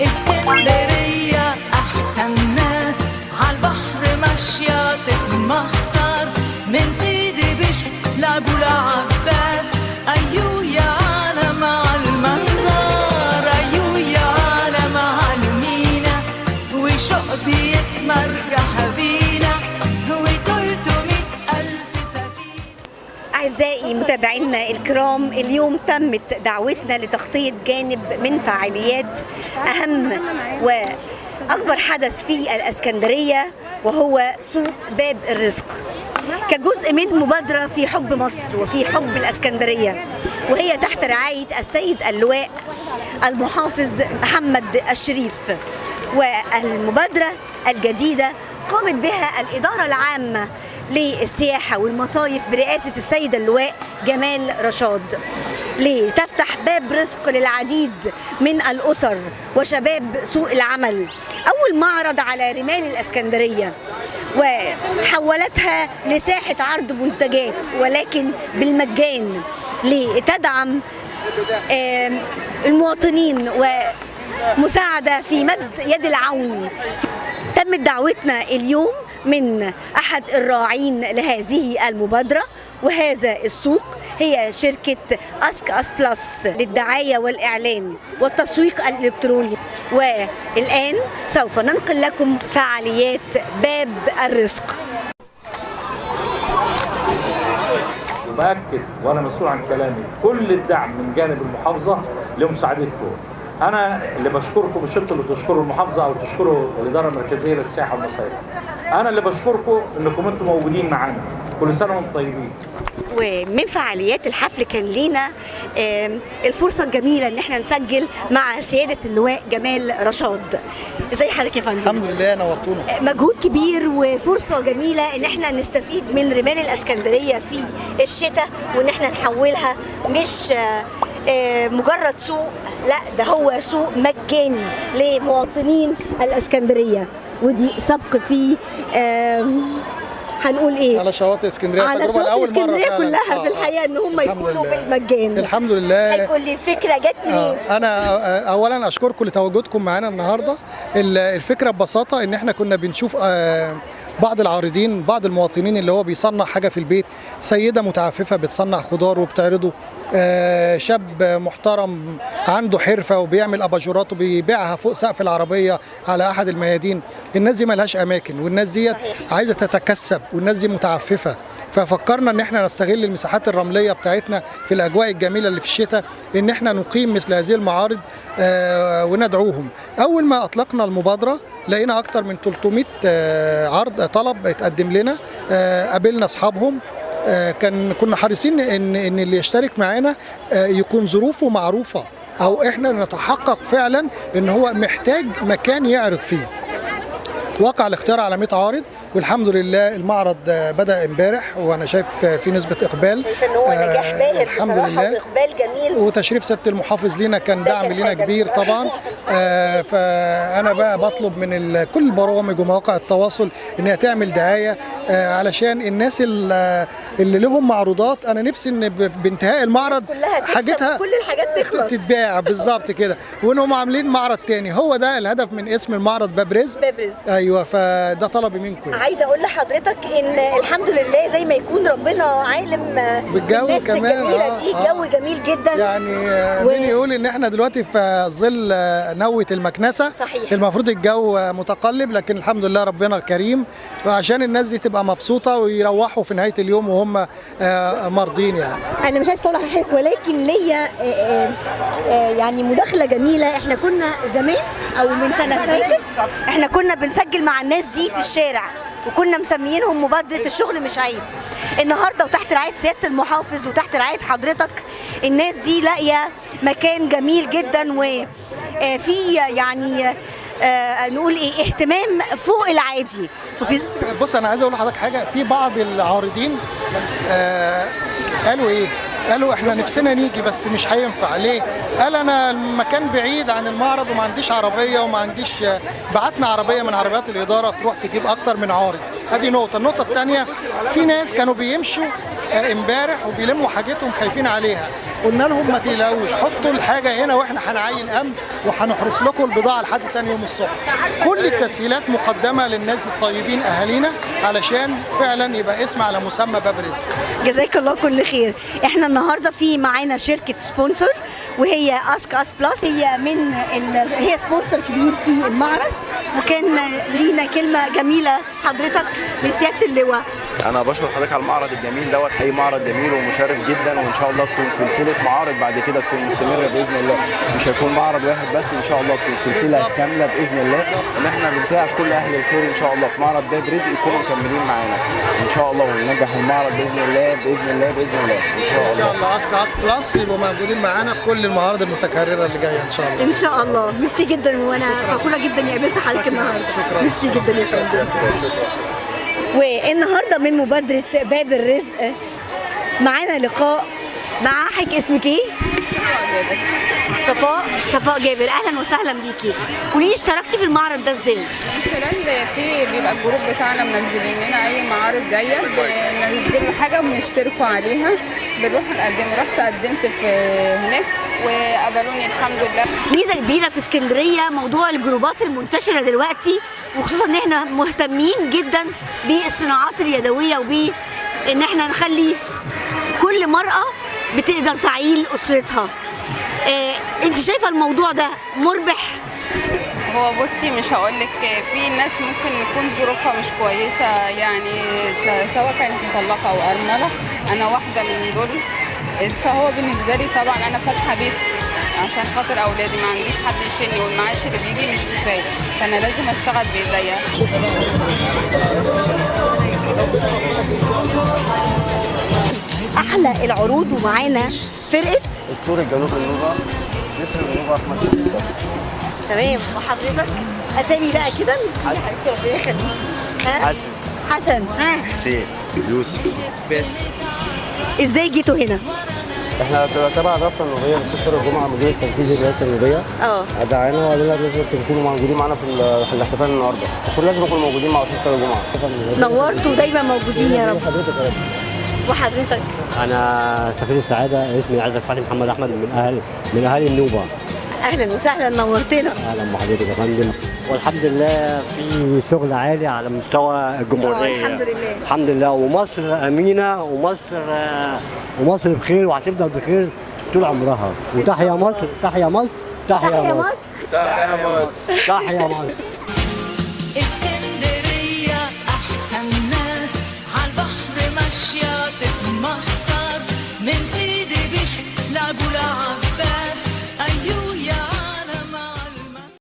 اسكندرية أحسن ناس عالبحر ماشية تتمخطر من سيدي بشر لأبو العباس. أيو يا عالم عالمنظر، أيو يا عالم عالمينا، وشوق بيتمرجح بينا، أعزائي متابعينا الكرام، اليوم تمت دعوتنا لتغطية جانب من فعاليات أهم وأكبر حدث في الإسكندرية، وهو سوق باب الرزق، كجزء من مبادرة في حب مصر وفي حب الإسكندرية، وهي تحت رعاية السيد اللواء المحافظ محمد الشريف. والمبادرة الجديدة قامت بها الإدارة العامة للسياحة والمصايف برئاسة السيد اللواء جمال رشاد، لتفتح باب رزق للعديد من الأسر وشباب سوق العمل. أول معرض على رمال الإسكندرية، وحولتها لساحة عرض منتجات ولكن بالمجان لتدعم المواطنين ومساعدة في مد يد العون. تمت دعوتنا اليوم من أحد الراعين لهذه المبادرة، وهذا السوق هي شركة أس بلس للدعاية والإعلان والتسويق الإلكتروني. والآن سوف ننقل لكم فعاليات باب الرزق. وبأكد وأنا مسؤول عن كلامي كل الدعم من جانب المحافظة لمساعدتكم. أنا اللي بشكركم، مش انتوا اللي تشكروا المحافظة أو تشكروا الإدارة المركزية للسياحة والمصايف. أنا اللي بشكركم إنكم انتوا موجودين معانا. كل سنة وانتم طيبين. ومن فعاليات الحفل كان لينا الفرصة الجميلة إن احنا نسجل مع سيادة اللواء جمال رشاد. ازي حضرتك يا فندم؟ الحمد لله، نورتونا. مجهود كبير وفرصة جميلة إن احنا نستفيد من رمال الإسكندرية في الشتاء، وإن احنا نحولها مش مجرد سوق، لا ده هو سوق مجاني لمواطنين الإسكندرية، ودي سبق في هنقول ايه على شواطئ اسكندريه، على شواطئ اسكندريه كلها في الحقيقه ان هم يكونوا بالمجان. الحمد لله. هيقول لي الفكره جت منين؟ انا اولا اشكركم لتواجدكم معانا النهارده. الفكره ببساطه ان احنا كنا بنشوف بعض العارضين، بعض المواطنين اللي هو بيصنع حاجه في البيت، سيده متعففه بتصنع خضار وبتعرضه، شاب محترم عنده حرفه وبيعمل اباجورات وبيبيعها فوق سقف العربيه على احد الميادين. الناس دي ملهاش اماكن، والناس دي عايزه تتكسب، والناس دي متعففه. ففكرنا ان احنا نستغل المساحات الرمليه بتاعتنا في الاجواء الجميله اللي في الشتاء، ان احنا نقيم مثل هذه المعارض وندعوهم. اول ما اطلقنا المبادره لقينا اكتر من 300 عرض طلب اتقدم لنا، قابلنا اصحابهم. كنا حريصين ان اللي يشترك معانا يكون ظروفه معروفه، او احنا نتحقق فعلا ان هو محتاج مكان يعرض فيه. وقع الاختيار على 100 عارض، والحمد لله المعرض بدأ امبارح، وانا شايف في نسبة اقبال. شايف ان هو نجاح باهر الحمد بصراحة، لله، واقبال جميل، وتشريف سيادة المحافظ لينا كان دعم لينا كبير طبعا. فانا بقى بطلب من كل البرامج ومواقع التواصل ان هي تعمل دعاية علشان الناس اللي لهم معروضات. انا نفسي ان بانتهاء المعرض حاجتها كل الحاجات تخلص تتباع بالظبط كده، وانهم عاملين معرض تاني. هو ده الهدف من اسم المعرض، باب رزق. باب رزق، ايوه. فده طلبي منكم. عايزه اقول لحضرتك ان الحمد لله زي ما يكون ربنا عالم بالجو الناس كمان. الجميله دي. الجو جميل جدا يعني مين يقول ان احنا دلوقتي في ظل نوة المكنسه. صحيح. المفروض الجو متقلب، لكن الحمد لله ربنا كريم، وعشان الناس دي تبقى مبسوطه ويروحوا في نهايه اليوم وهم مرضين. يعني انا مش عايز اطول على حضرتك، ولكن ليا يعني مداخله جميله. احنا كنا زمان او من سنه فاتت احنا كنا بنسجل مع الناس دي في الشارع، وكنا مسميينهم مبادرة الشغل مش عيب. النهارده وتحت رعاية سيادة المحافظ وتحت رعاية حضرتك، الناس دي لاقية مكان جميل جدا، وفي يعني نقول ايه، اهتمام فوق العادي. بص، انا عايز اقول لحضرتك حاجه. في بعض العارضين قالوا ايه؟ قالوا احنا نفسنا نيجي بس مش هينفع. ليه؟ قال انا المكان بعيد عن المعرض وما عنديش عربيه وما عنديش. بعتنا عربيه من عربيات الاداره تروح تجيب اكتر من عارض. ادي نقطه. النقطه الثانيه، في ناس كانوا بيمشوا امبارح وبيلموا حاجتهم خايفين عليها. قلنا لهم ما تقلقوش، حطوا الحاجه هنا واحنا هنعين امن وهنحرس لكم البضاعه لحد تاني يوم الصبح. كل التسهيلات مقدمه للناس الطيبين اهالينا علشان فعلا يبقى اسم على مسمى باب رزق. جزاك الله كل خير. احنا النهارده في معانا شركه سبونسر وهي اسك اس بلس، هي سبونسر كبير في المعرض، وكان لينا كلمه جميله حضرتك لسياده اللواء. انا بشكر حضرتك على المعرض الجميل دوت، حقيقي معرض جميل ومشرف جدا، وان شاء الله تكون سلسله معارض بعد كده تكون مستمره باذن الله، مش هيكون معرض واحد بس، ان شاء الله تكون سلسله كامله باذن الله، ان احنا بنساعد كل اهل الخير ان شاء الله في معرض باب رزق يكونوا مكملين معانا ان شاء الله، وننجح المعرض باذن الله باذن الله باذن الله ان شاء الله. ان شاء الله اسك اس بلس يبقوا موجودين معانا في كل المعارض المتكرره اللي جايه ان شاء الله. ان شاء الله. ميرسي جدا، وانا فخوره جدا اني قابلت حضرتك النهارده. شكرا. ميرسي جدا يا فندم. والنهارده من مبادره باب الرزق معانا لقاء مع حضرتك. اسمك ايه؟ صفاء جابر. اهلا وسهلا بيكي. قولي لي اشتركتي في المعرض ده ازاي؟ خلال بيبقى الجروب بتاعنا منزلين لنا اي معارض جايه، بننزل حاجه وبنشتركوا عليها، بنروح نقدم. رحت قدمت في هناك وقبلوني الحمد لله. ميزه كبيره في اسكندريه موضوع الجروبات المنتشره دلوقتي، وخصوصا ان احنا مهتمين جدا بالصناعات اليدويه وبان احنا نخلي كل مرأة بتقدر تعيل أسرتها. انت شايفة الموضوع ده مربح؟ هو بصي مش هقولك، في ناس ممكن يكون ظروفها مش كويسة، يعني سواء كانت مطلقة أو أرملة، أنا واحدة من دول. فهو بالنسبة لي طبعا أنا فاتحة بيت عشان خاطر أولادي، ما عنديش حد يشيلني، والمعاش اللي بيجي مش كفاية، فأنا لازم أشتغل بإيديا. أحلى العروض، ومعانا فرقة اسطورة جنوب النوبة نسر النوبة أحمد شفيق. تمام. وحضرتك أسامي بقى كده؟ حسن. ربنا يخليك. حسن. حسين. يوسف. باسم. ازاي جيتوا هنا؟ احنا تبع الرابطه النوبيه لسيستر الجمعه مدير التنفيذي للرابطه النوبيه. دعانا وقال لنا لازم تكونوا موجودين معانا في الاحتفال النهارده، كل لازم نكونوا موجودين مع سيستر الجمعه. نورتوا دايما موجودين يا رب. حضرتك يا رب. وحضرتك؟ انا سفير السعاده، اسمي عزت فتحي محمد احمد، من اهالي النوبه. اهلا وسهلا، نورتنا. اهلا بحضرتك يا فندم، والحمد لله في شغل عالي على مستوى الجمهوريه. الحمد لله. الحمد لله، ومصر امينه، ومصر بخير وهتفضل بخير طول عمرها. وتحيا مصر، تحيا مصر، تحيا مصر، تحيا مصر، تحيا مصر.